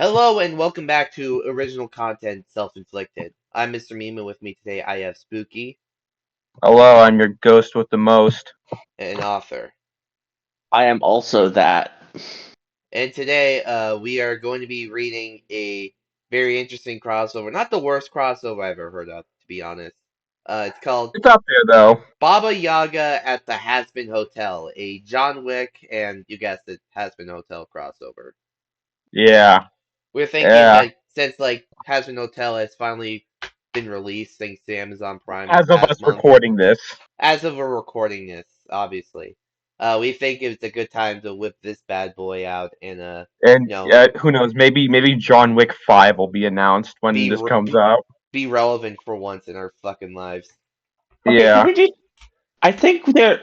Hello and welcome back to Original Content Self-Inflicted. I'm Mr. Meme and with me today I have Spooky, Hello, I'm your ghost with the most. an author. I am also that. And today we are going to be reading a very interesting crossover. Not the worst crossover I've ever heard of, to be honest. It's called It's up there though. Baba Yaga at the Hazbin Hotel, a John Wick and, you guessed it, Hazbin Hotel crossover. Yeah, We're thinking yeah. that since Hazbin Hotel has finally been released thanks to Amazon Prime this As of us past month, recording this, as of we're recording this, obviously. We think it's a good time to whip this bad boy out and and you know, who knows? Maybe John Wick 5 will be announced when be this re- comes out. be relevant for once in our fucking lives. Okay, can Yeah, we just? I think there.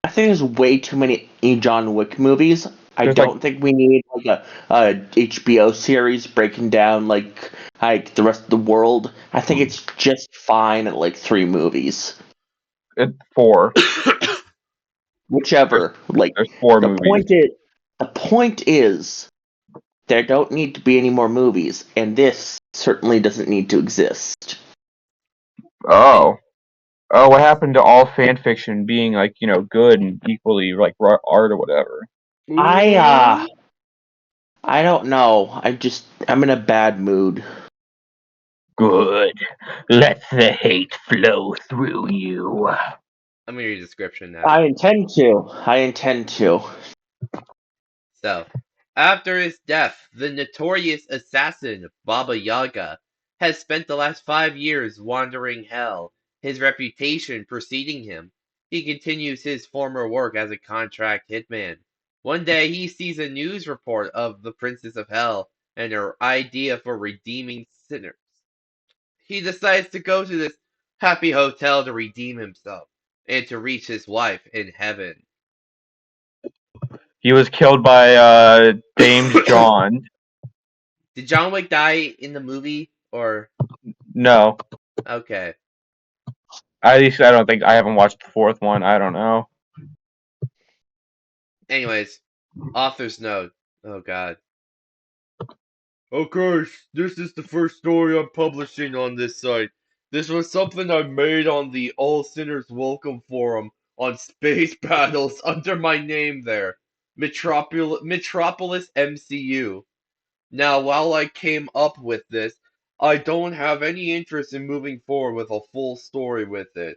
I think there's way too many John Wick movies. I there's like don't think we need like a HBO series breaking down like the rest of the world. I think it's just fine at like 3 movies, four. There's whichever. Like there's four the movies. point is, the point is, there don't need to be any more movies, and this certainly doesn't need to exist. And Oh, oh, what happened to all fan fiction being like good and equally like art or whatever? I mm, I don't know. I'm in a bad mood. Good. Let the hate flow through you. let me read the description now. I intend to. I intend to. So, after his death, the notorious assassin Baba Yaga has spent the last 5 years wandering hell, his reputation preceding him. He continues his former work as a contract hitman. One day he sees a news report of the Princess of Hell and her idea for redeeming sinners. He decides to go to this happy hotel to redeem himself and to reach his wife in heaven. He was killed by Dames John. Did John Wick die in the movie or No, okay? at least I don't think I haven't watched the fourth one. I don't know. Anyways, author's note. Oh god. Okay, this is the first story I'm publishing on this site. This was something I made on the All Sinners Welcome forum on space battles under my name there. Metropolis MCU. Now, while I came up with this, I don't have any interest in moving forward with a full story with it.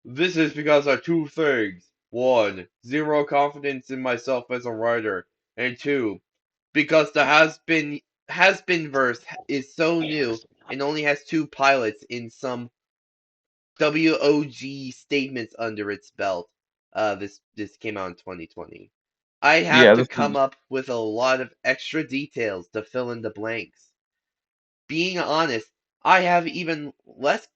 This is because of two things. One, zero confidence in myself as a writer, and two, because the has been verse is so new and only has two pilots in some WOG statements under its belt. This came out in 2020. I have Yeah, to this come is. up with a lot of extra details to fill in the blanks. Being honest, I have even less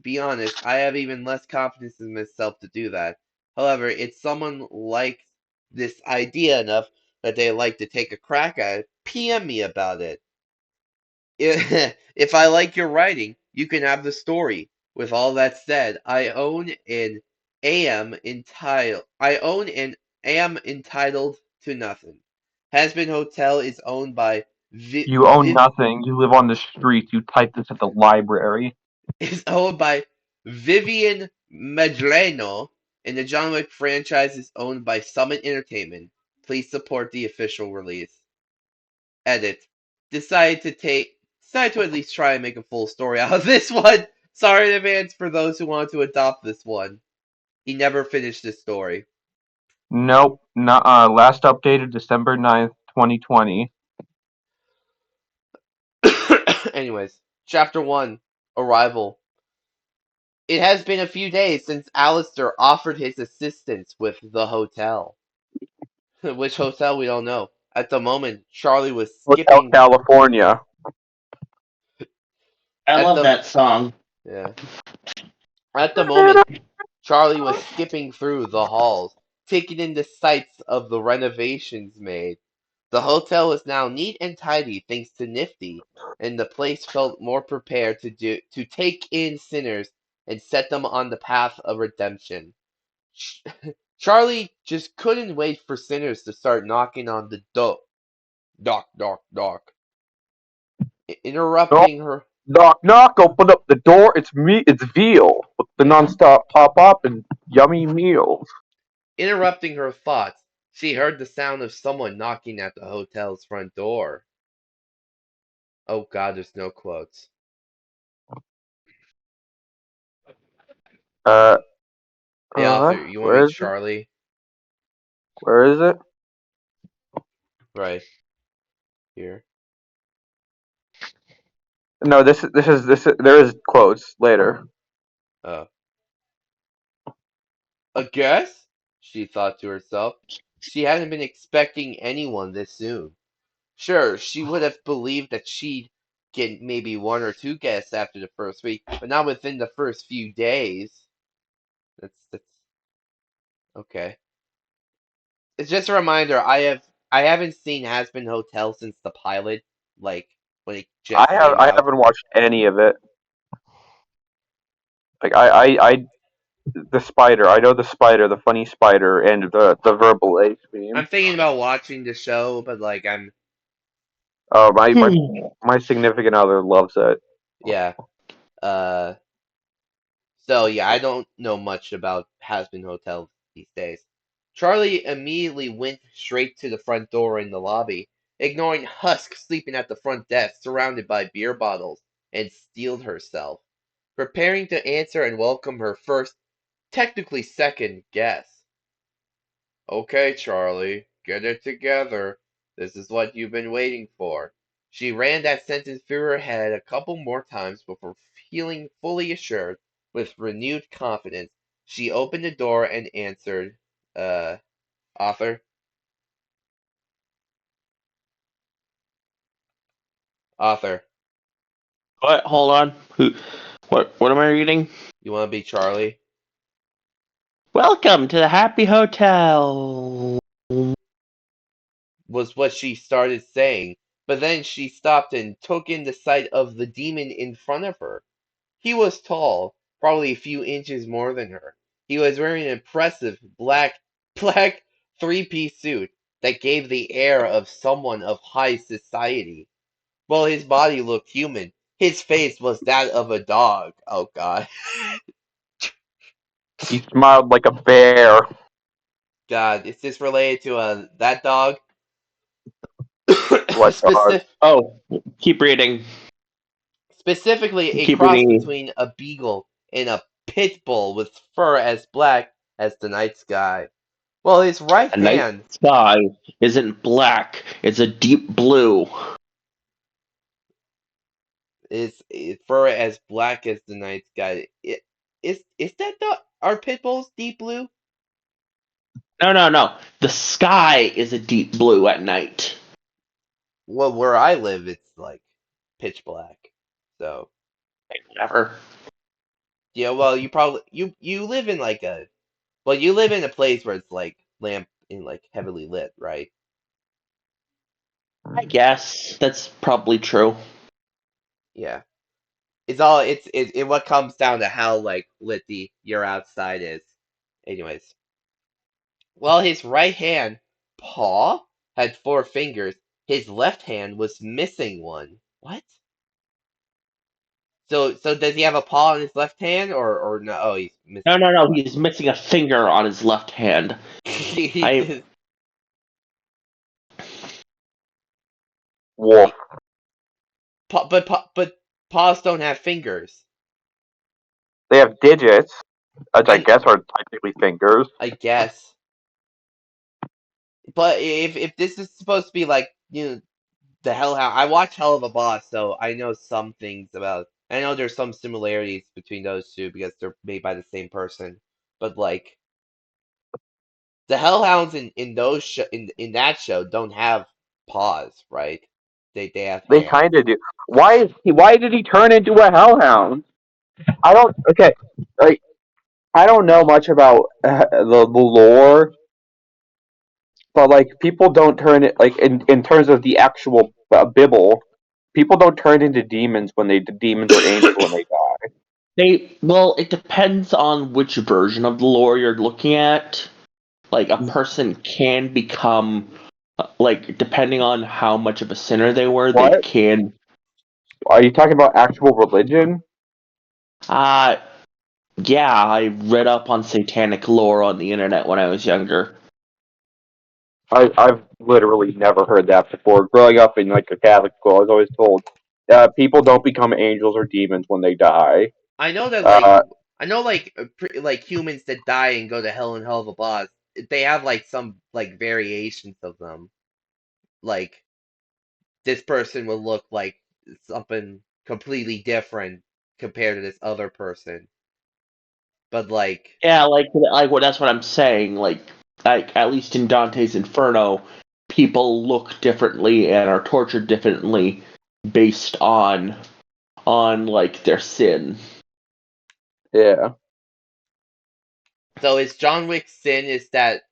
be honest, I have even less confidence in myself to do that. However, if someone likes this idea enough that they like to take a crack at it, PM me about it. If I like your writing, you can have the story. With all that said, I own and am entitled to nothing. Hazbin Hotel is owned by You own nothing. You live on the street. You type this at the library. is owned by Vivian Majleno, and the John Wick franchise is owned by Summit Entertainment. Please support the official release. Edit. Decided to at least try and make a full story out of this one. Sorry in advance for those who want to adopt this one. He never finished this story. Nope. Not, last updated December 9th, 2020. Anyways, Chapter 1 Arrival. It has been a few days since Alistair offered his assistance with the hotel. Which hotel we don't know. At the moment, Charlie was Hotel skipping California. I at love the that song. yeah. At the moment, Charlie was skipping through the halls, taking in the sights of the renovations made. The hotel is now neat and tidy thanks to Nifty, and the place felt more prepared to take in sinners and set them on the path of redemption. Ch- Charlie just couldn't wait for sinners to start knocking on the door. Knock, knock, knock. Interrupting her Knock, knock, open up the door. It's me, it's Veal with the nonstop pop up and yummy meals. interrupting her thoughts, she heard the sound of someone knocking at the hotel's front door. Oh God, there's no quotes. Uh, Hey, author, you want to where be is it? Charlie? Where is it? Right here. No, this is, there is quotes later. Oh. A guess? She thought to herself. She hadn't been expecting anyone this soon. Sure, she would have believed that she'd get maybe one or two guests after the first week, but not within the first few days. That's okay. It's just a reminder. I haven't seen Hazbin Hotel since the pilot, like when it just came I out. haven't watched any of it. Like the spider. I know the spider, the funny spider, and the verbal A I'm theme. thinking about watching the show, but like I'm Oh, Hmm. my significant other loves it. yeah. Uh, So yeah, I don't know much about Hazbin Hotel these days. Charlie immediately went straight to the front door in the lobby, ignoring Husk sleeping at the front desk, surrounded by beer bottles, and steeled herself, preparing to answer and welcome her first, technically second, guest. Okay, Charlie, get it together. This is what you've been waiting for. She ran that sentence through her head a couple more times before feeling fully assured, with renewed confidence. She opened the door and answered, uh, author? Author, What? Hold on. Who? What am I reading? you want to be Charlie? Welcome to the Happy Hotel. Was what she started saying, but then she stopped and took in the sight of the demon in front of her. He was tall, probably a few inches more than her. He was wearing an impressive black three-piece suit that gave the air of someone of high society. While his body looked human, his face was that of a dog. Oh God. He smiled like a bear. God, is this related to that dog? What dog? Specific Oh, keep reading. Specifically a Keep cross reading. between a beagle and a pit bull with fur as black as the night sky. Well, his right The night hand sky isn't black; it's a deep blue. is fur as black as the night sky. Is that the are pit bulls deep blue? No, no, no. The sky is a deep blue at night. Well, where I live, it's like pitch black. So Whatever. yeah, well, you live in like a well, you live in a place where it's like lamp in like heavily lit, right? I guess that's probably true. Yeah. It's all it what comes down to how like lit your outside is. Anyways, while his right hand paw had four fingers, his left hand was missing one. What? So does he have a paw in his left hand or no? Oh, he's No, missing no, no. one. He's missing a finger on his left hand. he I just, Wolf. he, but paws don't have fingers. They have digits, which I I guess are technically fingers. I guess. But if this is supposed to be like the Hellhound. I watch Hell of a Boss, so I know some things about. I know there's some similarities between those two because they're made by the same person. But like the Hellhounds in those in that show don't have paws, right? They have They hands. kind of do. Why did he turn into a hellhound? I don't. Okay, like I don't know much about the lore, but like people don't turn it like in terms of the actual Bible. People don't turn into demons when they demons or angels when they die. they well, it depends on which version of the lore you're looking at. Like a person can become like depending on how much of a sinner they were, they What? can. Are you talking about actual religion? Uh, yeah, I read up on satanic lore on the internet when I was younger. I've literally never heard that before. Growing up in like a Catholic school, I was always told people don't become angels or demons when they die. I know that Uh, like humans that die and go to hell and hell of a boss, they have like some like variations of them. Like this person will look like something completely different compared to this other person. But like Yeah, like what that's what I'm saying. Like at least in Dante's Inferno, people look differently and are tortured differently based on like their sin. yeah, so is John Wick's sin is that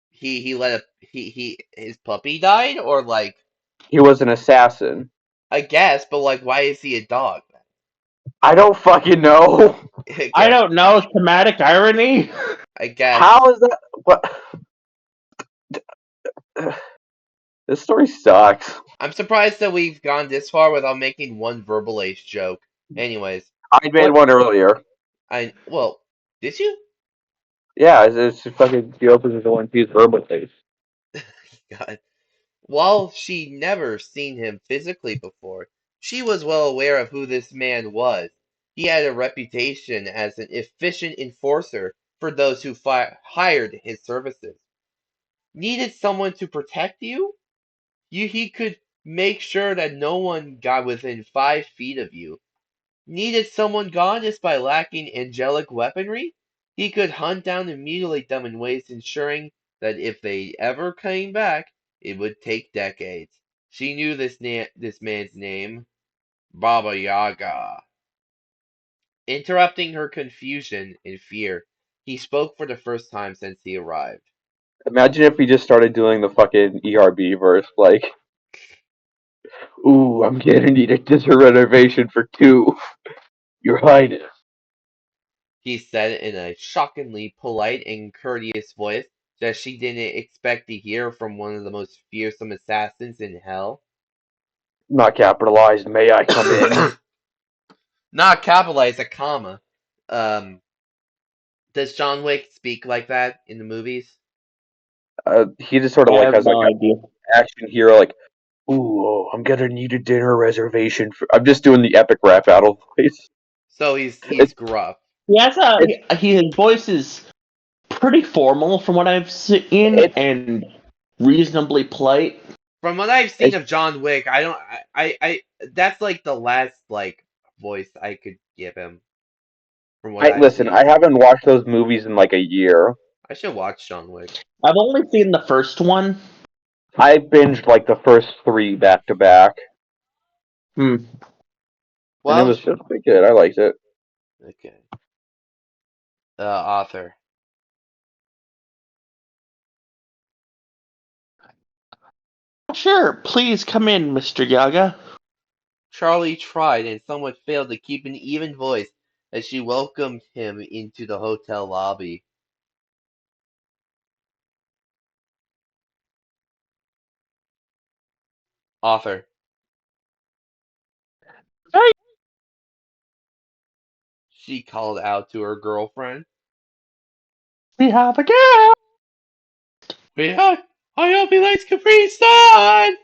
he let a he his puppy died or like he was an assassin. I guess, but like why is he a dog? I don't fucking know. I Okay, don't know, thematic irony. I guess. How is that? What? This story sucks. I'm surprised that we've gone this far without making one verbal ace joke. Anyways, I made What? one earlier. well, did you? Yeah, it's fucking the opposite of one piece verbal face. God. While she never seen him physically before, she was well aware of who this man was. He had a reputation as an efficient enforcer for those who hired his services. Needed someone to protect you? He could make sure that no one got within 5 feet of you. Needed someone gone just by lacking angelic weaponry? He could hunt down and mutilate them in ways ensuring that if they ever came back, it would take decades. She knew this man's name, Baba Yaga. Interrupting her confusion and fear, he spoke for the first time since he arrived. Imagine if we just started doing the fucking ERB verse, like, "Ooh, I'm gonna need a dessert reservation for two, Your Highness." He said in a shockingly polite and courteous voice that she didn't expect to hear from one of the most fearsome assassins in hell. Not capitalized. May I come in? Not capitalize a comma. Um, does John Wick speak like that in the movies? He just sort I of like have has like no an idea. action hero, like, "Ooh, oh, I'm gonna need a dinner reservation for." I'm just doing the epic rap battle voice. So he's It's gruff. He has a it's his voice is pretty formal from what I've seen it's and reasonably polite. From what I've seen it's. of John Wick, I don't I that's like the last like voice I could give him from what I I've listen. I seen. haven't watched those movies in like a year. I should watch John Wick. I've only seen the first one. I binged like the first three back to back, Hmm. and it Well, was just pretty good. I liked it. okay. Author. Sure, please come in, Mr. Yaga. Charlie tried and somewhat failed to keep an even voice as she welcomed him into the hotel lobby. Author. Hey, She called out to her girlfriend. we have a guest. Yeah, I hope he likes Capri Sun!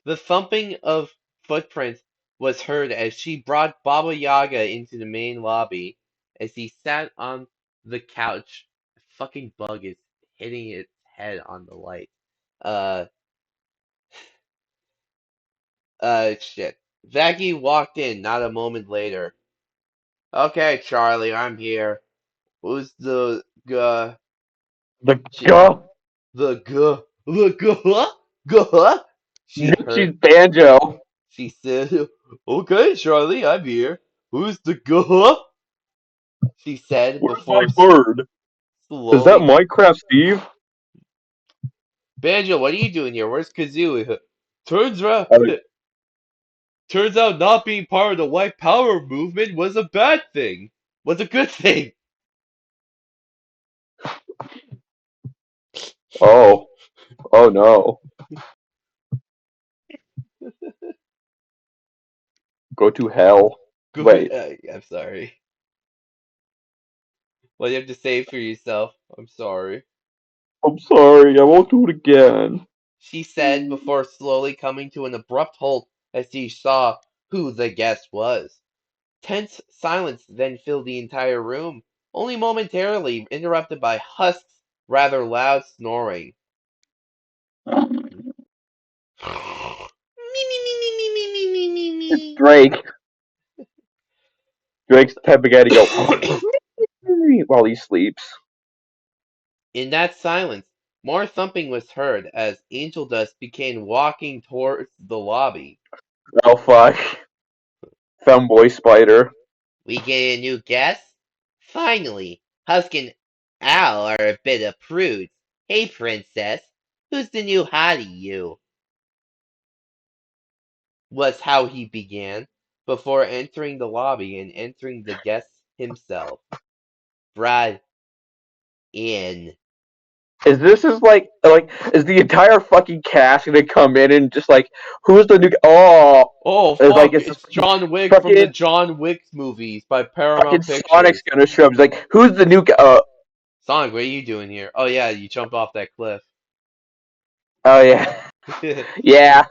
The thumping of footprints was heard as she brought Baba Yaga into the main lobby. As he sat on the couch, a fucking bug is hitting its head on the light. Uh, shit. Vaggie walked in not a moment later. Okay, Charlie, I'm here. Who's the The she, guh. the she She's heard. banjo. She said, "Okay, Charlie, I'm here. Who's the guh?" She said Where's my before bird? Is that slowly. Minecraft Steve? Banjo, what are you doing here? Where's Kazoo? Turns out, I mean, turns out, not being part of the White Power movement was a bad thing. Was a good thing. oh, oh no. Go to hell. Go, Wait. I'm sorry. What do you have to say for yourself? I'm sorry. I'm sorry. I won't do it again. She said before slowly coming to an abrupt halt as she saw who the guest was. Tense silence then filled the entire room, only momentarily interrupted by Husk's rather loud snoring. Me, me, me, me, me, me, me, me, me, It's me. Drake. Drake's the type of guy to go while he sleeps. In that silence, more thumping was heard as Angel Dust began walking towards the lobby. Oh fuck. Femboy spider. We get a new guest? Finally, Husk and Al are a bit of prudes. Hey, princess, who's the new hottie, you? Was how he began, before entering the lobby and entering the guest himself. Brad in. Is this is like is the entire fucking cast gonna come in and just like who's the new Oh it's like fuck, it's it's John Wick from the fucking John Wick movies by fucking Paramount Sonic's Pictures. gonna show up. It's like who's the new Sonic, what are you doing here? Oh yeah, you jumped off that cliff. oh yeah. Yeah.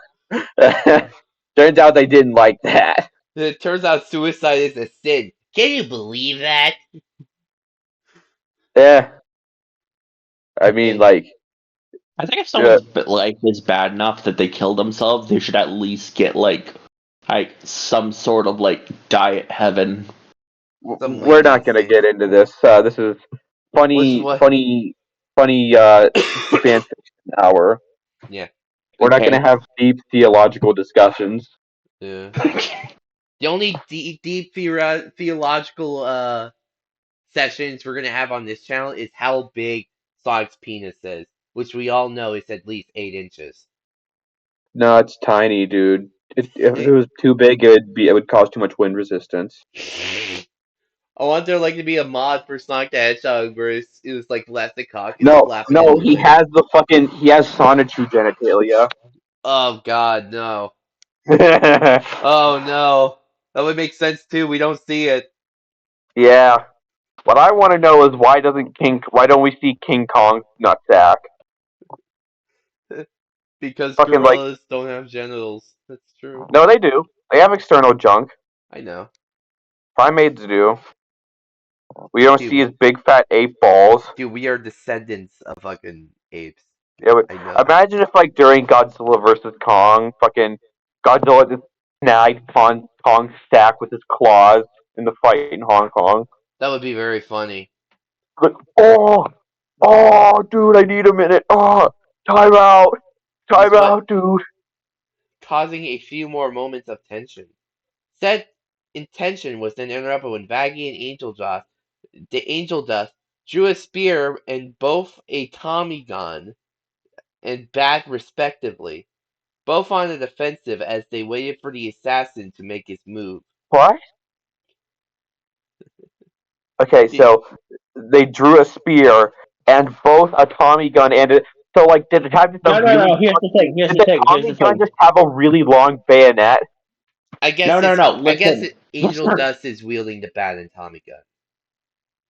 Turns out they didn't like that. It turns out suicide is a sin. Can you believe that? Yeah. I mean And like I think if uh, someone's like is bad enough that they kill themselves, they should at least get like some sort of like diet heaven. some we're not lenient gonna sins. get into this. This is Which funny what? funny fan fiction hour. Yeah, We're not gonna Okay. have deep theological discussions. yeah. The only deep theological sessions we're gonna have on this channel is how big Sonic's penis is, which we all know is at least 8 inches. No, it's tiny, dude. If it was too big, it would cause too much wind resistance. I want there like to be a mod for Sonic the Hedgehog where it was like left the cock is No, flapping in no, the wind. he has Sonichu genitalia. Oh God, no! Oh no! That would make sense too. We don't see it Yeah. What I want to know is why don't we see King Kong's nutsack? because Fucking like gorillas don't have genitals. That's true. no, they do. They have external junk. I know. Primates do. We don't see Dude, his big fat ape balls. dude, we are descendants of fucking apes. It would, I know. imagine if like during Godzilla versus Kong, fucking Godzilla just snagged Kong's sack with his claws in the fight in Hong Kong. That would be very funny. Like, dude, I need a minute. This Time what out, dude. causing a few more moments of tension. Said intention was then interrupted when Vaggie and the Angel Dust, drew a spear and both a Tommy gun and bat respectively, both on the defensive as they waited for the assassin to make his move. What? Okay, The- so they drew a spear and both a Tommy gun and so like did it have just a No, no, really no. Here's the thing. Here's did the the thing. Here's Tommy the gun thing. just have a really long bayonet? I guess No, no, it's no. I guess Listen, Angel listen. Dust is wielding the bat and Tommy gun.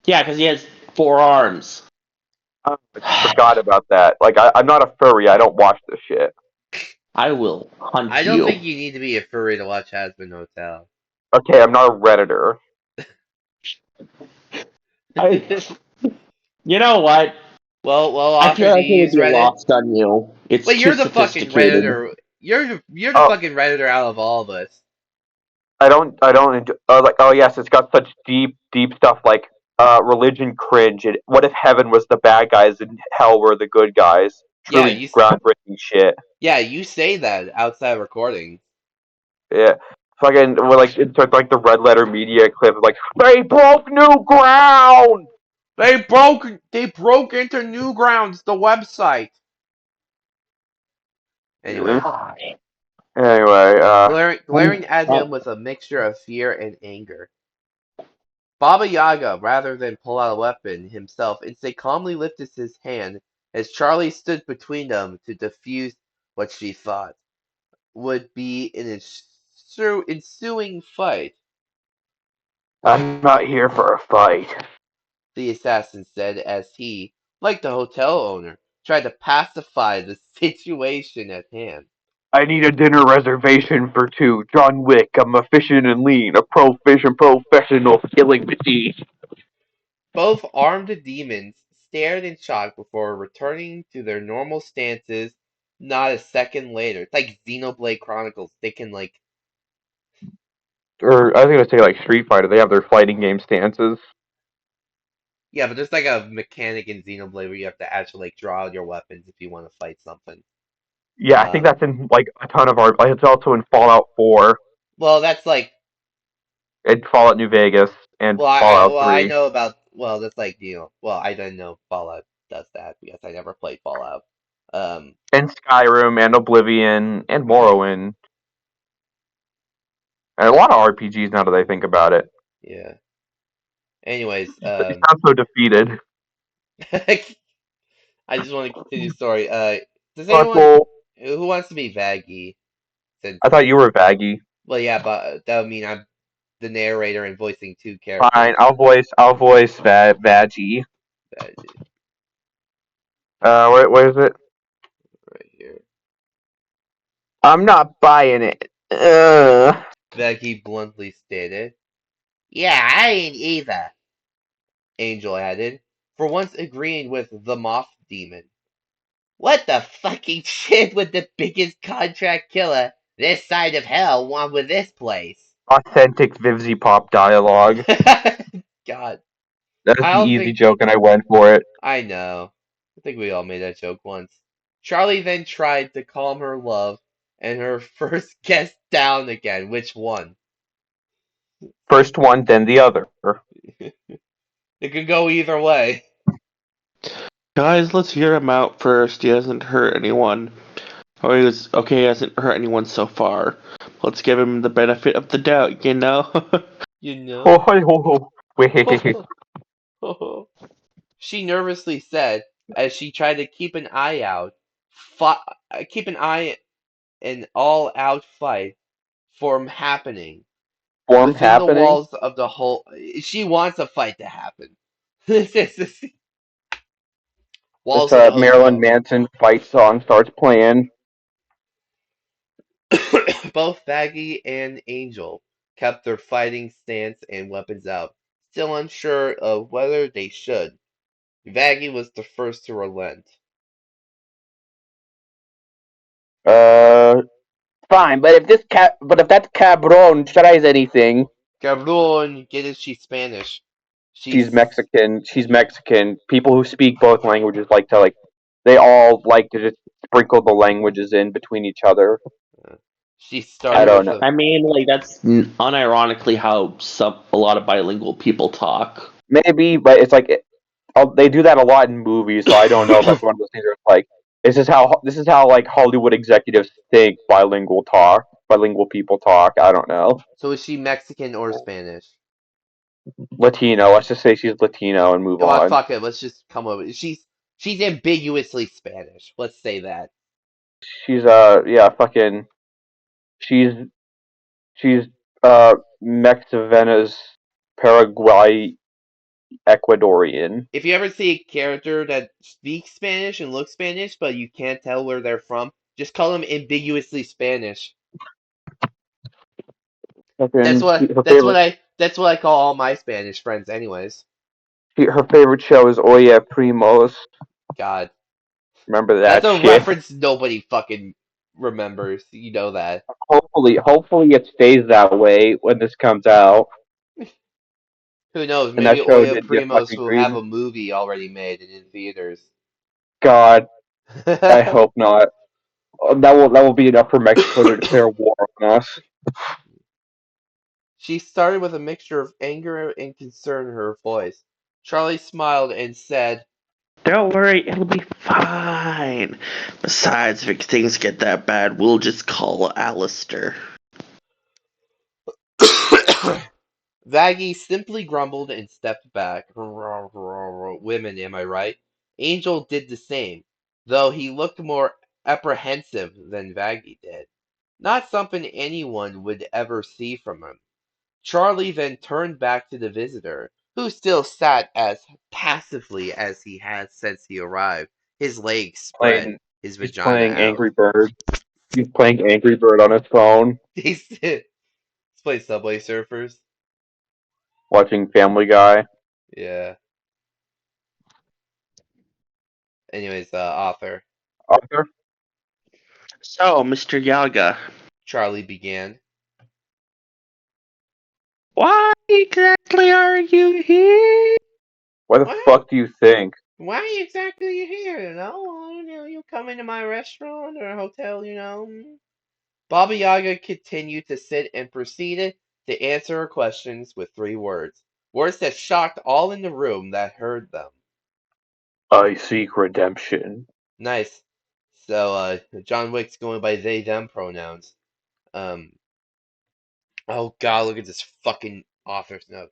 Yeah, because he has 4 arms. I forgot about that. Like I'm not a furry. I don't watch this shit. I will I hunt don't you. think you need to be a furry to watch Hazbin Hotel. Okay, I'm not a redditor. I, you know what? well, I feel author, do like it you would use be Reddit? lost on you. It's Well, too you're the fucking sophisticated. redditor. You're the Oh, fucking redditor out of all of us. I don't enjoy. Like oh yes, it's got such deep stuff like religion cringe. And what if heaven was the bad guys and hell were the good guys? Yeah, Truly groundbreaking shit. you say that outside recording. Yeah. Fucking, we're like, insert like the red letter media clip, like, they broke new ground! They broke into Newgrounds, the website. Anyways, Anyway, glaring at Uh, him with a mixture of fear and anger. Baba Yaga, rather than pull out a weapon himself, instead calmly lifted his hand as Charlie stood between them to defuse what she thought would be an through ensuing fight, I'm not here for a fight. the assassin said as he, like the hotel owner, tried to pacify the situation at hand. I need a dinner reservation for two. John Wick, I'm efficient and lean, a professional killing machine. Both armed demons stared in shock before returning to their normal stances not a second later. It's like Xenoblade Chronicles. They can like Or I was gonna say like Street Fighter, they have their fighting game stances. yeah, but there's like a mechanic in Xenoblade where you have to actually like draw your weapons if you want to fight something. Yeah, I think Um, that's in like a ton of art. Like it's also in Fallout 4 well, that's like and Fallout New Vegas and Fallout I 3 know about that's like well I didn't know Fallout does that because I never played Fallout. Um, and Skyrim and Oblivion and Morrowind and a lot of RPGs now that I think about it. yeah. Anyways, You sound so defeated. I just want to continue the story. Does anyone Well, who wants to be Vaggy? Since I thought you were Vaggy. well, yeah, but that would mean I'm the narrator and voicing two Fine, characters. I'll voice Vaggy. Vaggy, Where is it? right here. I'm not buying it. Vaggy bluntly stated. Yeah, I ain't either. Angel added, for once agreeing with the Moth Demon. What the fucking shit would the biggest contract killer this side of hell want with this place? Authentic Vivzy Pop dialogue. God, That's I the don't easy think joke, and I went for it. I know. I think we all made that joke once. Charlie then tried to calm her love and her first guest down again. Which one? First one, then the other. It could go either way. Guys, let's hear him out first. He hasn't hurt anyone. Oh, he was okay. He hasn't hurt anyone so far. Let's give him the benefit of the doubt, you know. You Oh, know? ho, ho, ho. Wait. She nervously said as she tried to keep an eye out, fi- keep an all-out fight from happening Form within the happening? walls of the whole. She wants a fight to happen. This is the This walls of the Marilyn hotel. Manson fight song starts playing. Both Baggy and Angel kept their fighting stance and weapons out, still unsure of whether they should. Vaggy was the first to relent. Uh, Fine, but if that cabron tries anything, Cabrón, get it? She's Spanish. she's She's Mexican. She's Mexican. People who speak both languages like to they all like to just sprinkle the languages in between each other. uh, she I started don't with know. a I mean, like that's unironically how a lot of bilingual people talk. Maybe, but it's like they do that a lot in movies, so I don't know if that's one of those things where it's like this is how like Hollywood executives think bilingual people talk. I don't know. So is she Mexican or Spanish? Latino. Let's just say she's Latino and move You know what? on. Fuck it. Let's just come over. She's ambiguously Spanish. Let's say that. She's yeah, fucking she's she's Mexivena's Paraguay Ecuadorian. If you ever see a character that speaks Spanish and looks Spanish, but you can't tell where they're from, just call them ambiguously Spanish. Fucking her That's what I call all my Spanish friends, anyways. her favorite show is Oye Primos. God, Remember that's that a shit. reference nobody fucking remembers. You know that. Hopefully it stays that way when this comes out. Who knows? And Maybe that show Oya did get Primos fucking will have crazy. a movie already made and in theaters. God, I hope not. That will be enough for Mexico to declare war on us. She started with a mixture of anger and concern in her voice. Charlie smiled and said, Don't worry, it'll be fine. Besides, if things get that bad, we'll just call Alistair. Vaggie simply grumbled and stepped back. Women, am I right? Angel did the same, though he looked more apprehensive than Vaggie did. not something anyone would ever see from him. Charlie then turned back to the visitor, who still sat as passively as he had since he arrived, his legs spread, Playing, his he's vagina playing out. Angry Bird. He's playing Angry Bird on his phone, He's playing Subway Surfers. watching Family Guy. Yeah. Anyways, author. Arthur, So, Mr. Yaga, Charlie began. why exactly are you here? why the What? fuck do you think? Why exactly are you here? You come into my restaurant or hotel. Baba Yaga continued to sit and proceeded to answer her questions with 3 words. Words that shocked all in the room that heard them. I seek redemption. Nice. So, John Wick's going by they, them pronouns. Um, oh god, look at this fucking author's note.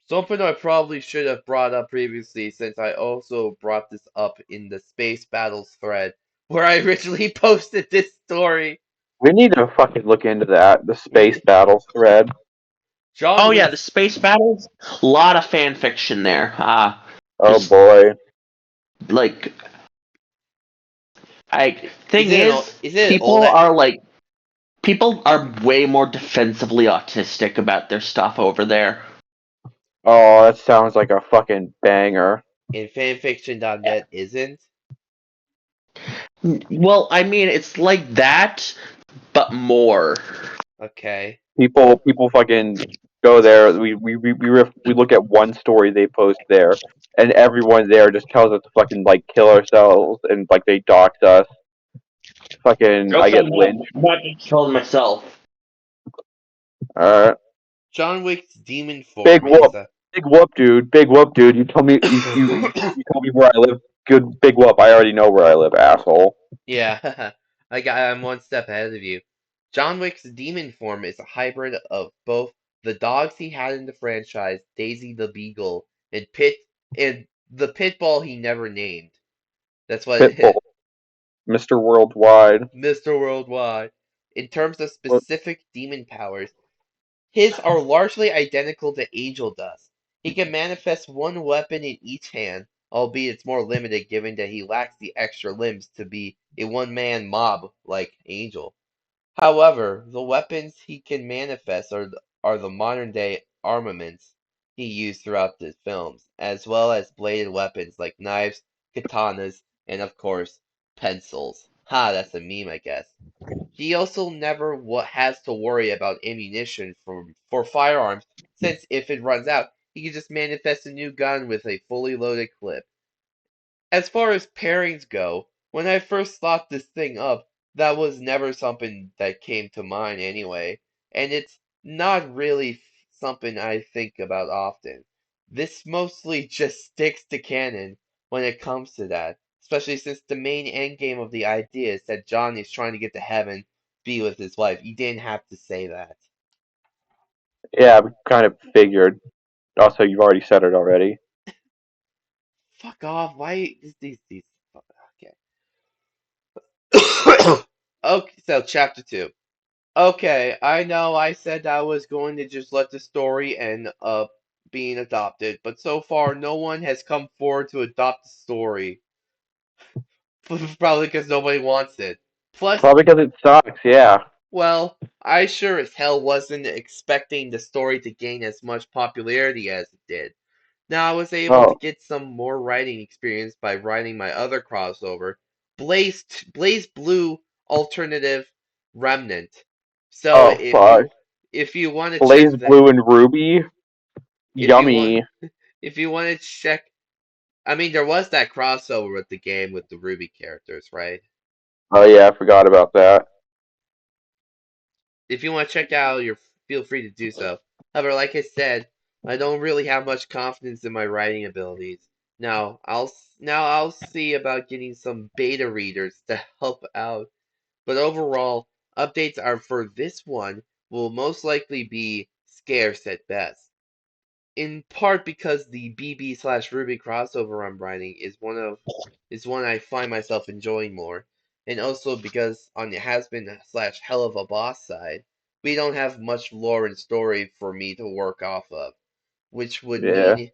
Something I probably should have brought up previously since I also brought this up in the Space Battles thread where I originally posted this story. We need to fucking look into that. The space We battles thread. Oh John yeah, the Wick's space battles. A lot of fan fiction there. Oh Just boy. like I is thing it an is, is it old people are way more defensively autistic about their stuff over there. Oh, that sounds like a fucking banger. and fanfiction.net isn't? Well, I mean, it's like that, but more. Okay. People fucking go there. We look at one story they post there, and everyone there just tells us to fucking like kill ourselves and like they dox us. Fucking, Nope, I get lynched. I'm not just killing myself. Alright. John Wick's demon Big form is whoop. a Big whoop, dude. Big whoop, dude. You told me you told me where I live. Good big whoop. I already know where I live, asshole. yeah. I'm 1 step ahead of you. John Wick's demon form is a hybrid of both the dogs he had in the franchise, Daisy the Beagle, and the pitbull he never named. That's what Pitbull. Mr. Worldwide. Mr. Worldwide. In terms of What specific demon powers, his are largely identical to Angel Dust. He can manifest one weapon in each hand, albeit it's more limited given that he lacks the extra limbs to be a one-man mob like Angel. However, the weapons he can manifest are the modern-day armaments he used throughout the films, as well as bladed weapons like knives, katanas, and of course, pencils. Ha, that's a meme, I guess. He also never has to worry about ammunition for firearms, since if it runs out, he can just manifest a new gun with a fully loaded clip. As far as pairings go, when I first thought this thing up, that was never something that came to mind anyway, and it's not really something I think about often. This mostly just sticks to canon when it comes to that, especially since the main endgame of the idea is that Johnny is trying to get to heaven, be with his wife. You didn't have to say that. yeah, I kind of figured. Also, you've already said it already. Fuck off. Why is these okay. Okay, so chapter 2. Okay, I know I said I was going to just let the story end up being adopted, but so far no one has come forward to adopt the story. Probably because nobody wants it. Plus, Probably because it sucks. Yeah. well, I sure as hell wasn't expecting the story to gain as much popularity as it did. Now I was able to Oh. get some more writing experience by writing my other crossover, Blaze Blue Alternative Remnant. So Oh fuck. if you want to check Blaze that Blue and Ruby. if you want Yummy. if you want to check I mean there was that crossover with the game with the Ruby characters, right? Oh yeah, I forgot about that. If you want to check out, you feel free to do so. However, like I said, I don't really have much confidence in my writing abilities. Now I'll see about getting some beta readers to help out. But overall, updates are for this one will most likely be scarce at best. In part because the BB/Ruby crossover I'm writing is one I find myself enjoying more. and also because on the Hazbin slash Hell of a Boss side, we don't have much lore and story for me to work off of, which would Yeah. mean,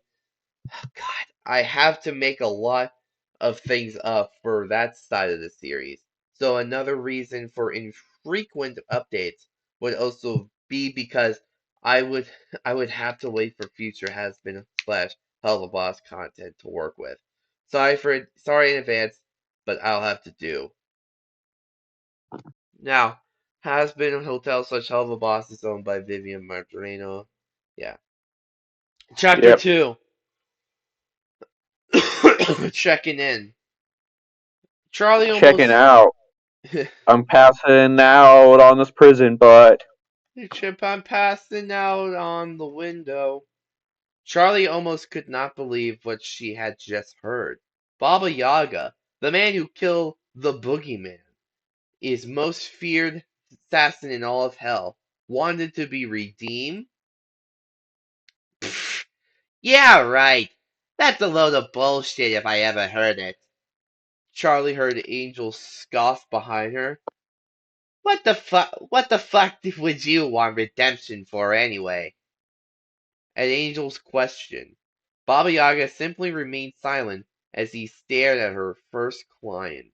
God, I have to make a lot of things up for that side of the series. So another reason for infrequent updates would also be because I would I would have to wait for future Hazbin slash Hell of a Boss content to work with. Sorry in advance, but I'll have to do. Now, Hazbin Hotel slash Hell of a Boss is owned by Vivian Martorino. Yeah. Chapter Yep. 2. Checking in. Charlie Checking almost. out. I'm passing out on this prison, but Chip, I'm passing out on the window. Charlie almost could not believe what she had just heard. Baba Yaga, the man who killed the boogeyman, is most feared assassin in all of hell, wanted to be redeemed? Pfft, yeah, right. That's a load of bullshit if I ever heard it. Charlie heard Angel scoff behind her. What the fuck would you want redemption for anyway? At Angel's question, Baba Yaga simply remained silent as he stared at her first client.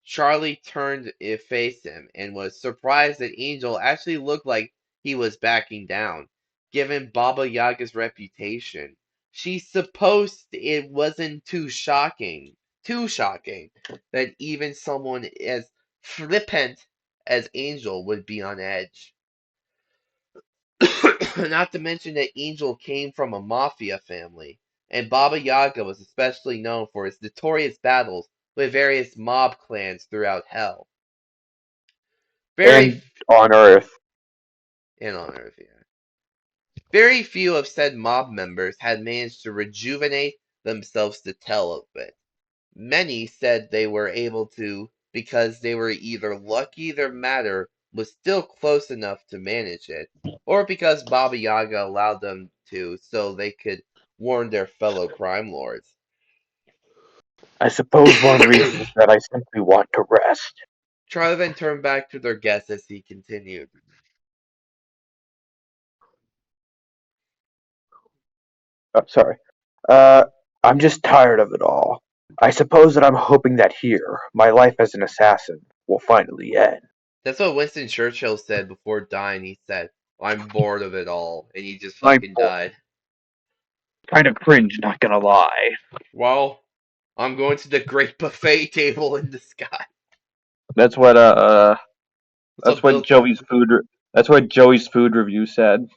Charlie turned to face him and was surprised that Angel actually looked like he was backing down, given Baba Yaga's reputation. She supposed it wasn't too shocking, that even someone as flippant as Angel would be on edge. Not to mention that Angel came from a mafia family, and Baba Yaga was especially known for his notorious battles with various mob clans throughout Hell. Very and on Earth. and on Earth, yeah. Very few of said mob members had managed to rejuvenate themselves to tell of it. Many said they were able to because they were either lucky their matter was still close enough to manage it, or because Baba Yaga allowed them to so they could warn their fellow crime lords. I suppose one reason is that I simply want to rest. Charlie then turned back to their guest as he continued. Oh, sorry. Uh, I'm just tired of it all. I suppose that I'm hoping that here, my life as an assassin will finally end. That's what Winston Churchill said before dying. He said, I'm bored of it all. And he just I'm fucking died. kind of cringe, not gonna lie. Well, I'm going to the great buffet table in the sky. That's what That's that's what what Bill Cosby. that's what Joey's food review said.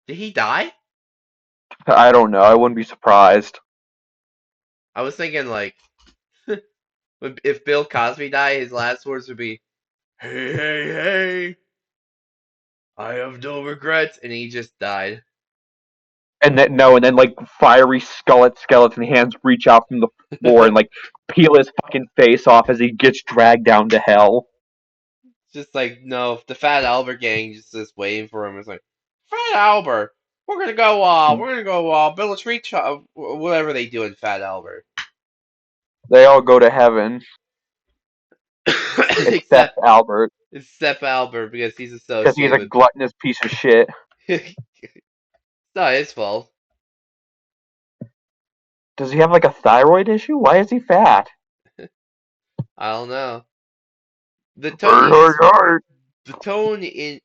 Did he die? I don't know. I wouldn't be surprised. I was thinking, like, if Bill Cosby died, his last words would be, hey, hey, hey, I have no regrets. And he just died. And then no, and then like fiery skeleton hands reach out from the floor and like peel his fucking face off as he gets dragged down to hell. Just like, no, the Fat Albert gang just waiting for him. It's like, Fat Albert, we're gonna go, build a tree whatever they do in Fat Albert. They all go to heaven except except, Albert except Albert, because he's because he's associated a with. gluttonous piece of shit. It's not his fault. Does he have like a thyroid issue? Why is he fat? I don't know. The Hey, Tonys hey, hey. the tone in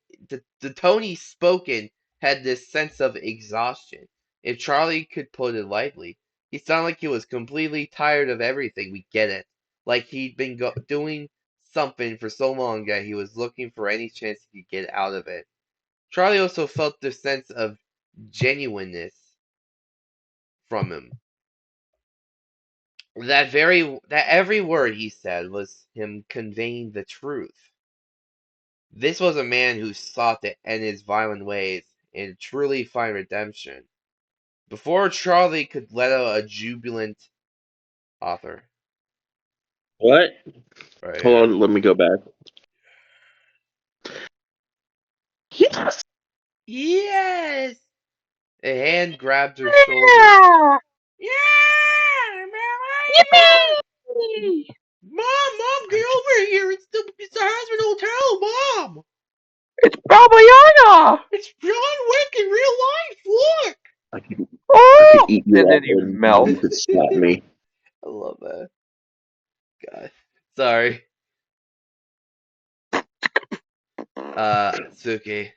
the Tony spoken had this sense of exhaustion. If Charlie could put it lightly, he sounded like he was completely tired of everything. We get it. Like he'd been doing something for so long that he was looking for any chance he could get out of it. Charlie also felt the sense of genuineness from him. That every word he said was him conveying the truth. This was a man who sought to end his violent ways and truly find redemption. Before Charlie could let out a jubilant author. What? Right Hold here. on, let me go back. Yes. Yes! A hand grabbed her shoulder. Yeah! Yeah! Yippee! Mom, get over here! It's the Hazbin Hotel, Mom! It's Baba Yaga! It's John Wick in real life. Look! I could Oh! eat you And up then he and melts. you could slap me. I love that. God, sorry. Suki.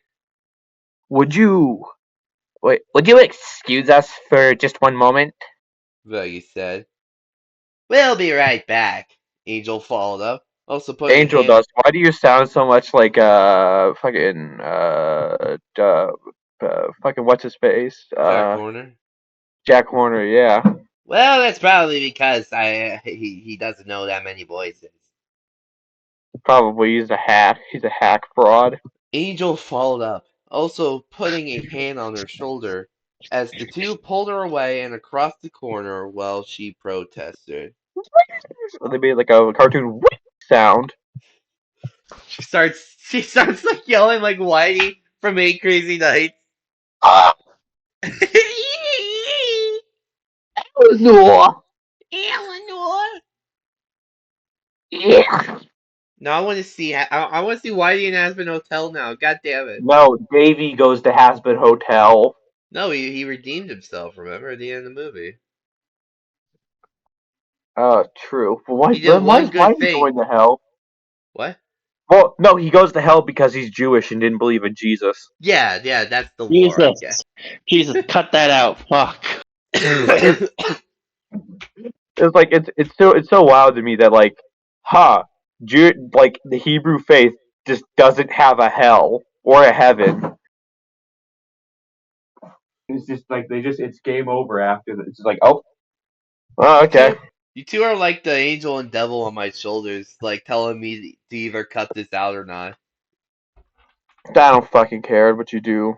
Would you excuse us for just one moment? Veggie said. We'll be right back. Angel followed up, also putting a Angel hand. does. Why do you sound so much like fucking what's his face? Jack Horner. Jack Horner, yeah. Well, that's probably because he doesn't know that many voices. Probably he's a hack. He's a hack fraud. Angel followed up, also putting a hand on her shoulder as the two pulled her away and across the corner while she protested. They made like a cartoon sound. She starts like yelling like Whitey from Eight Crazy Nights. Ah, no. Eleanor. Yeah. No, I want to see. I want to see Whitey and Aspen Hotel now. God damn it! No, Davy goes to Hazbin Hotel. No, he redeemed himself. Remember at the end of the movie, True. But why? he did Why one is good Whitey thing. going to hell? What? Well, no, he goes to hell because he's Jewish and didn't believe in Jesus. Yeah, that's the lore, I guess. Jesus, cut that out. Fuck. It's like it's so wild to me that like, like the Hebrew faith just doesn't have a hell or a heaven. It's just like it's game over after that. It's just like You okay. two, you two are like the angel and devil on my shoulders, like telling me to either cut this out or not. I don't fucking care what you do.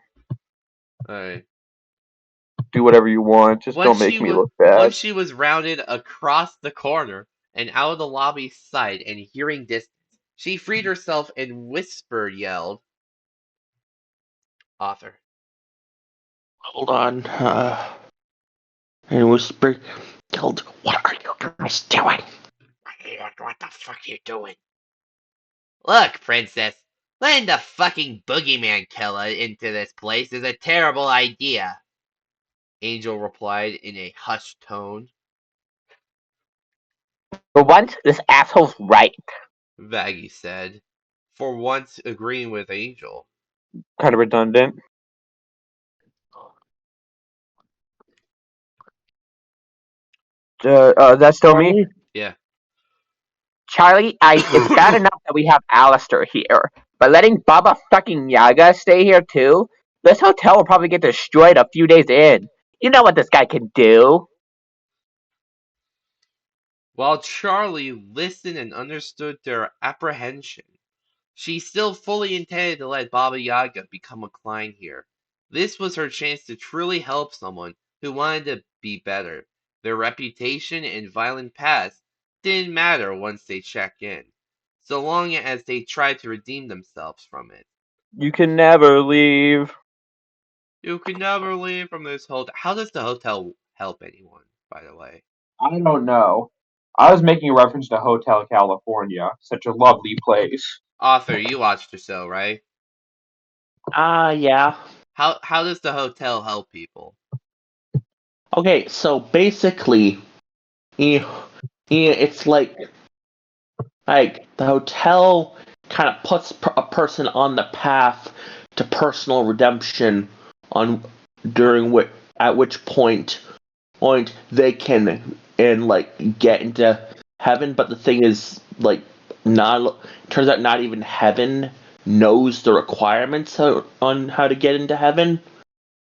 All right. Do whatever you want. Just Once don't she make me was look bad. once she was rounded across the corner and out of the lobby's sight and hearing distance, she freed herself and whisper yelled, "Author." Hold on. And whispered, yelled, "What are you guys doing?" What the fuck you doing? Look, princess, letting the fucking boogeyman killer into this place is a terrible idea. Angel replied in a hushed tone. For once, this asshole's right. Vaggie said, for once agreeing with Angel. Kind of redundant. That's still me. Charlie? Yeah. Charlie, it's bad enough that we have Alistair here, but letting Baba fucking Yaga stay here too? This hotel will probably get destroyed a few days in. You know what this guy can do. While Charlie listened and understood their apprehension, she still fully intended to let Baba Yaga become a client here. This was her chance to truly help someone who wanted to be better. Their reputation and violent past didn't matter once they checked in, so long as they tried to redeem themselves from it. You can never leave. You can never leave from this hotel. How does the hotel help anyone, by the way? I don't know. I was making a reference to Hotel California. Such a lovely place. Author, you watched the show, right? Yeah. How does the hotel help people? Okay, so basically, it's like the hotel kind of puts a person on the path to personal redemption on during which at which point they can and like get into heaven. But the thing is, like, not turns out not even heaven knows the requirements on how to get into heaven.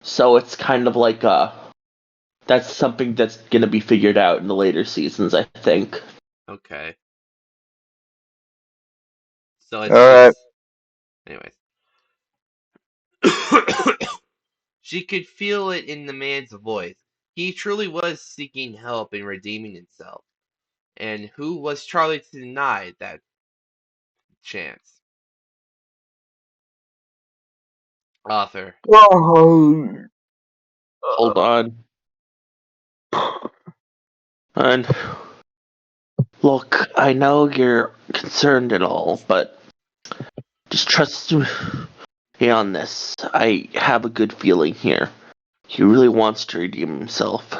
So it's kind of like that's something that's gonna be figured out in the later seasons, I think. Okay. So it's Alright. just anyways. She could feel it in the man's voice. He truly was seeking help in redeeming himself. And who was Charlie to deny that chance? Author. Oh, Hold on. And Look, I know you're concerned and all, but just trust me on this. I have a good feeling here. He really wants to redeem himself.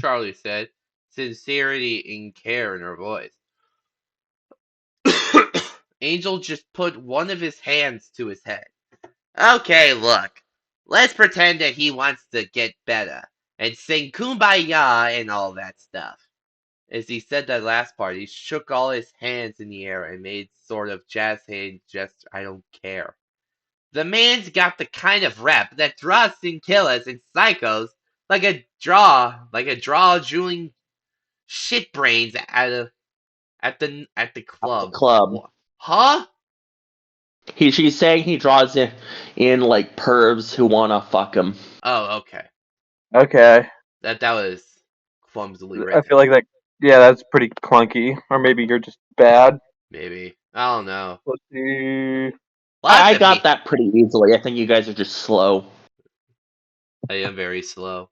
Charlie said, sincerity and care in her voice. Angel just put one of his hands to his head. Okay, look. Let's pretend that he wants to get better and sing kumbaya and all that stuff. As he said that last part, he shook all his hands in the air and made sort of jazz hand gesture. I don't care. The man's got the kind of rep that draws in killers and psychos like a draw drooling shit brains at the The club. club. What? Huh? She's saying he draws in like pervs who wanna fuck him. Oh, okay. Okay. That was clumsily I written. feel like that. Yeah, that's pretty clunky. Or maybe you're just bad. Maybe. I don't know. Let's see. Lots I of got people. that pretty easily. I think you guys are just slow. I am very slow.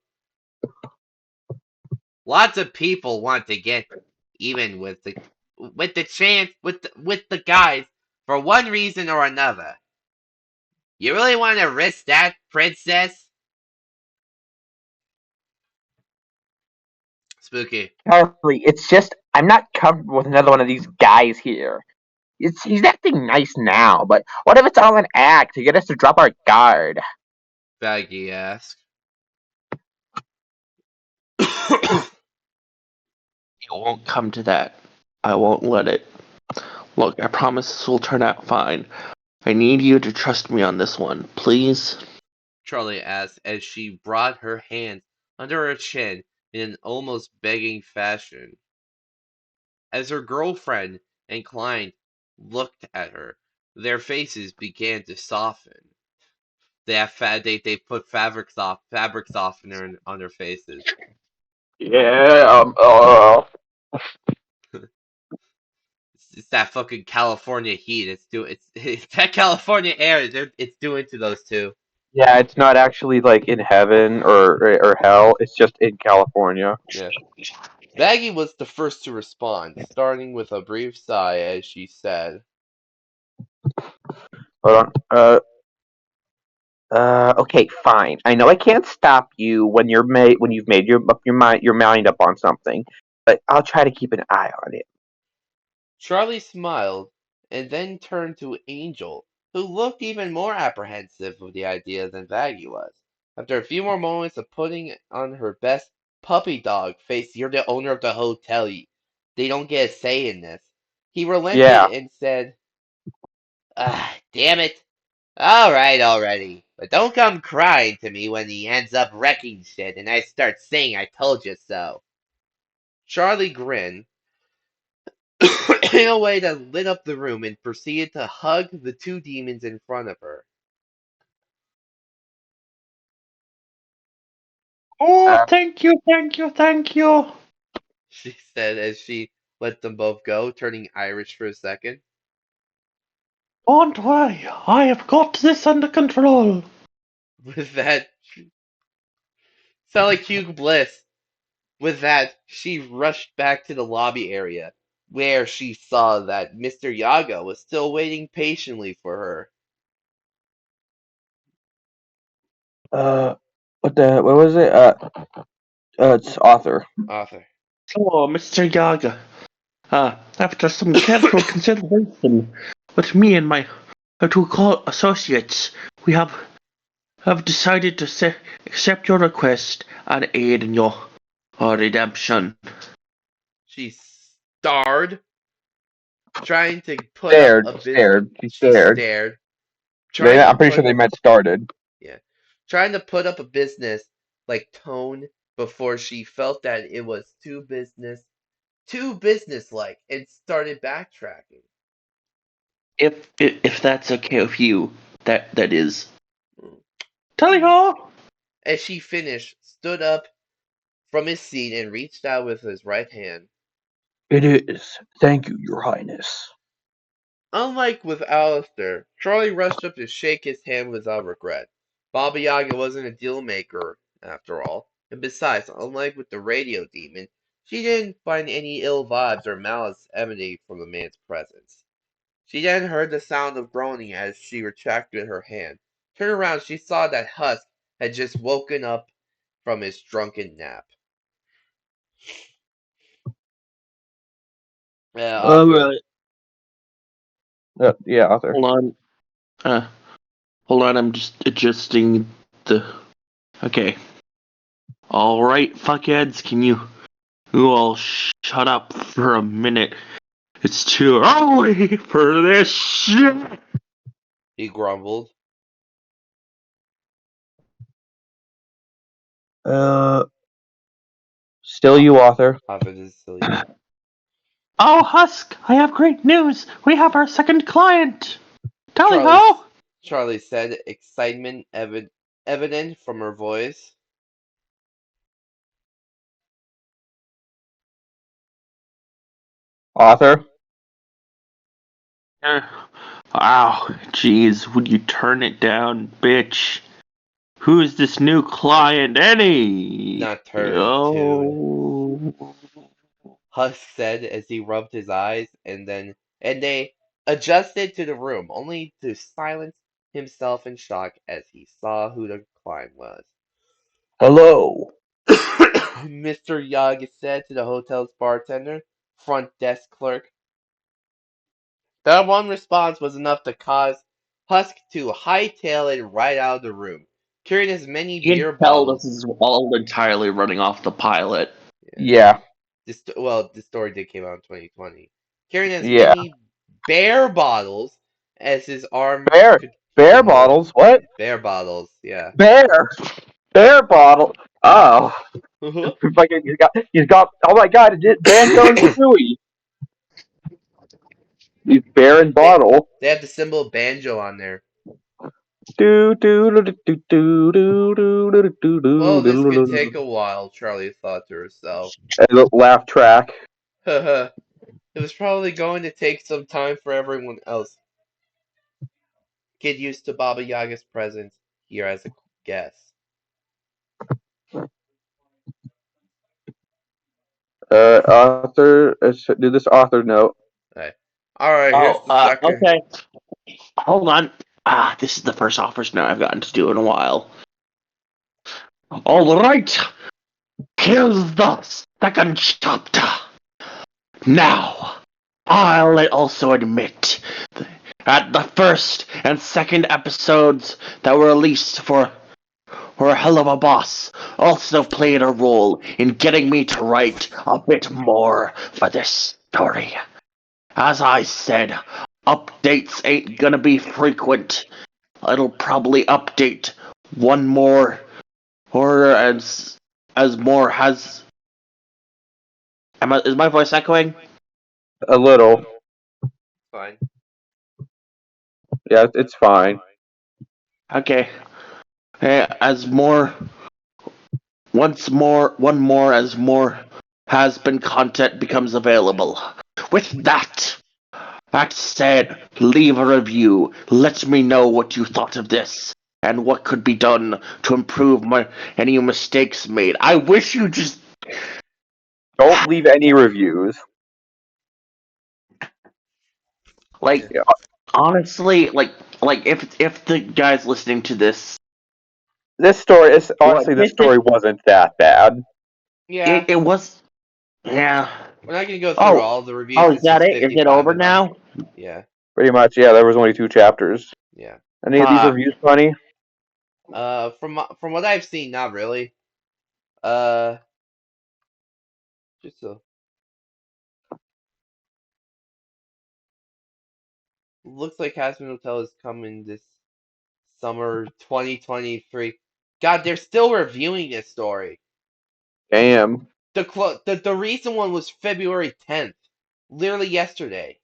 Lots of people want to get even with the guys for one reason or another. You really want to risk that, princess? Spooky. Charlie, it's just I'm not comfortable with another one of these guys here. He's acting nice now, but what if it's all an act to get us to drop our guard? Baggy asked. It won't come to that. I won't let it. Look, I promise this will turn out fine. I need you to trust me on this one, please. Charlie asked as she brought her hands under her chin in an almost begging fashion. As her girlfriend and client looked at her, their faces began to soften. They put fabric softener on their faces. Yeah. It's that fucking California heat. It's that California air. It's doing to those two. Yeah, it's not actually like in heaven or hell. It's just in California. Yeah. Maggie was the first to respond, starting with a brief sigh as she said, Hold on. Okay, fine. I know I can't stop you when you've made your mind up on something, but I'll try to keep an eye on it. Charlie smiled and then turned to Angel, who looked even more apprehensive of the idea than Maggie was. After a few more moments of putting on her best puppy dog face, you're the owner of the hotel. They don't get a say in this. He relented Yeah. and said, ah, damn it. All right already. But don't come crying to me when he ends up wrecking shit and I start saying I told you so. Charlie grinned in a way that lit up the room and proceeded to hug the two demons in front of her. Oh, Uh, thank you, thank you, thank you. She said as she let them both go, turning Irish for a second. Don't worry, I have got this under control. With that, sound like Hugh Bliss. With that, she rushed back to the lobby area, where she saw that Mr. Yaga was still waiting patiently for her. uh, what was it? It's author. Arthur. So, Mr. Yaga, after some careful consideration with me and my two associates, we have decided to accept your request and aid in your redemption. She starred, trying to put up Stared, a business. stared. She She stared. stared, trying to I'm pretty sure put they meant started. yeah, trying to put up a business like tone before she felt that it was too business-like, and started backtracking. If that's okay with you, that is. Mm. Tally ho! As she finished, stood up from his seat and reached out with his right hand. It is. Thank you, Your Highness. Unlike with Alistair, Charlie rushed up to shake his hand without regret. Baba Yaga wasn't a deal maker, after all, and besides, unlike with the radio demon, She didn't find any ill vibes or malice emanating from the man's presence. She then heard the sound of groaning as she retracted her hand. Turning around, she saw that Husk had just woken up from his drunken nap. Author. Alright. Yeah, author. Hold on. Hold on, I'm just adjusting the. Okay. Alright, fuckheads, can you all shut up for a minute? It's too early for this shit! He grumbled. Still you, author. Author, this is still you. Oh, Husk, I have great news! We have our second client! Tally Charlie, ho! Charlie said, excitement evident from her voice. Author. Wow, jeez, would you turn it down, bitch? Who's this new client, any? Not turn, tune. Oh. Husk said as he rubbed his eyes, and they adjusted to the room, only to silence himself in shock as he saw who the client was. Hello. Mr. Yaga said to the hotel's bartender, front desk clerk. That one response was enough to cause Husk to hightail it right out of the room, carrying as many You beer can tell this bottles. is all entirely running off the pilot. Yeah. The story did came out in 2020. Carrying as Yeah. many bear bottles as his arm Bear. could Bear hold. bottles. What? Bear bottles, yeah. Bear. Bear bottle. Oh. Fucking. He's got. Oh my God! Banjo and Kazooie. He's bear and they bottle. they have the symbol banjo on there. Do do do do do do do do do Well, do this could do. take a while, Charlie thought to herself. And the laugh track. Haha. It was probably going to take some time for everyone else. Get used to Baba Yaga's presence here as a guest. Author. Do this author note. Alright, here's Oh, the second. okay. Hold on. This is the first offers now I've gotten to do in a while. Alright, here's the second chapter. Now, I'll also admit that the first and second episodes that were released for Hell of a Boss also played a role in getting me to write a bit more for this story. As I said, updates ain't gonna be frequent. It'll probably update one more, or as more has. Is my voice echoing? A little. Fine. Yeah, it's fine. Okay. As more, one more as more Hazbin content becomes available. With that said, leave a review. Let me know what you thought of this and what could be done to improve any mistakes made. I wish you just Don't leave any reviews. like Yeah. Yeah. honestly if the guys listening to this This story is what honestly. This this story wasn't that bad. Yeah. it was yeah. We're not gonna go through Oh, all the reviews is since that there's it? Is it 55 over of them. now? Yeah. Pretty much. Yeah, there was only 2 chapters. Yeah. Any of these Uh, reviews funny? From what I've seen, not really. Uh, just a looks like Hazbin Hotel is coming this summer 2023. God, they're still reviewing this story. Damn. The recent one was February 10th, literally yesterday.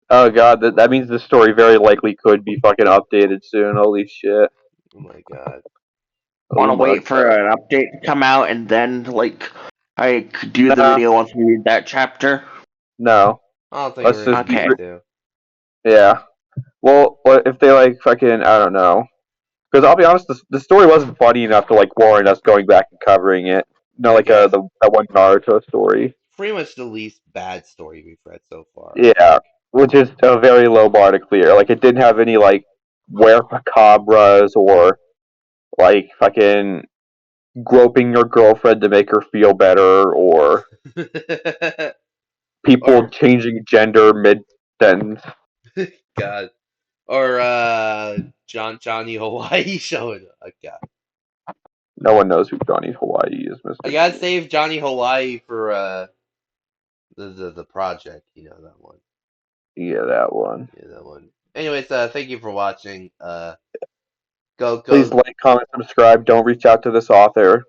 Oh God, that means the story very likely could be fucking updated soon. Holy shit. Oh my God. want Oh to my wait for God. an update to come out and then I could do the Nah, video once we read that chapter. no. I don't think Let's we're just gonna be. Okay. need to. Yeah. Well, what if they like fucking? I don't know. Because I'll be honest, the story wasn't funny enough to like warrant us going back and covering it. No, I like guess. that one Naruto story. Pretty much the least bad story we've read so far. Yeah, which is a very low bar to clear. Like it didn't have any like cabras or like fucking groping your girlfriend to make her feel better or people Or changing gender mid sentence. God. Or Johnny Hawaii showing up. God. No one knows who Johnny Hawaii is, I Mister. gotta save Johnny Hawaii for the project, that one. Yeah, that one. Yeah, that one. Anyways, thank you for watching. Go Please go like, comment, subscribe. Don't reach out to this author.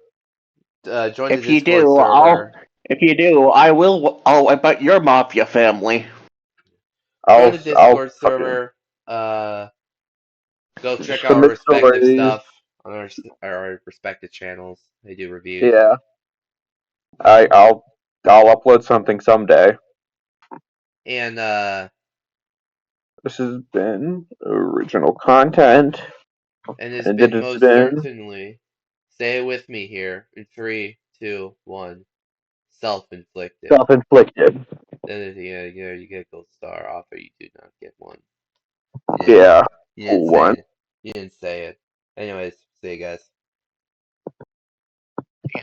join the If you Discord do, server. I will. I'll about your mafia family. Join the I'll Discord fucking server. Go check out our submit respective stories. stuff on our respective channels. They do reviews. Yeah, I'll upload something someday. And This has been original content, it's and it been has most been certainly, say it with me here in 3, 2, 1, self-inflicted. self-inflicted. Then you get a gold star off, or you do not get one. Yeah, You didn't cool say one. it. You didn't say it. Anyways, see you guys.